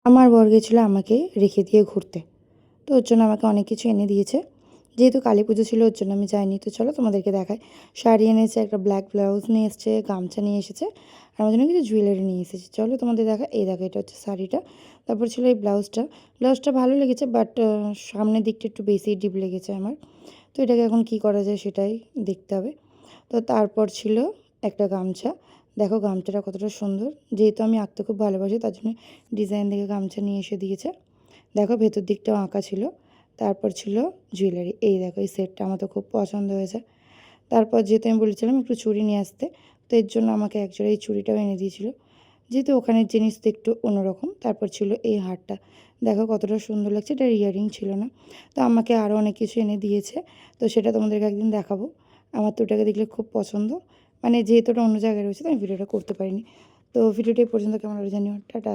আমার বর গেছিলো আমাকে রেখে দিয়ে ঘুরতে। তো ওর জন্য আমাকে অনেক কিছু এনে দিয়েছে। যেহেতু কালী পুজো ছিল ওর জন্য আমি যাইনি। তো চলো তোমাদেরকে দেখাই। শাড়ি এনেছে, একটা ব্ল্যাক ব্লাউজ নিয়ে এসছে, গামছা নিয়ে এসেছে। আর আমার জন্য কিছু জুয়েলারি নিয়ে এসেছে। চলো তোমাদের দেখাই। এই দেখো, এটা হচ্ছে শাড়িটা। তারপর ছিল এই ব্লাউজটা। ব্লাউজটা ভালো লেগেছে, বাট সামনের দিকটা একটু বেশি ডিপ লেগেছে আমার। তো এটাকে এখন কি করা যায় সেটাই দেখতে হবে। তো তারপর ছিল একটা গামছা। দেখো গামছাটা কতটা সুন্দর। যেহেতু আমি আঁকতে খুব ভালোবাসি তার জন্য ডিজাইন দেখে গামছা নিয়ে এসে দিয়েছে। দেখো ভেতর দিকটাও আঁকা ছিল। তারপর ছিল জুয়েলারি। এই দেখো, এই সেটটা আমার তো খুব পছন্দ হয়েছে। তারপর যেহেতু আমি বলেছিলাম একটু চুড়ি নিয়ে আসতে, তো এর জন্য আমাকে একজোড়া এই চুড়িটাও এনে দিয়েছিল। যেহেতু ওখানের জিনিস তো একটু অন্যরকম। তারপর ছিল এই হারটা। দেখো কতটা সুন্দর লাগছে। এটা ইয়াররিং ছিল না। তো আমাকে আরও অনেক কিছু এনে দিয়েছে। তো সেটা তোমাদেরকে একদিন দেখাবো। আমার তো ওটাকে দেখলে খুব পছন্দ। মানে যেহেতু ওটা অন্য জায়গায় রয়েছে তো আমি ভিডিওটা করতে পারিনি। তো ভিডিওটা এই পর্যন্ত কেমন হলো জানিও। টাটা।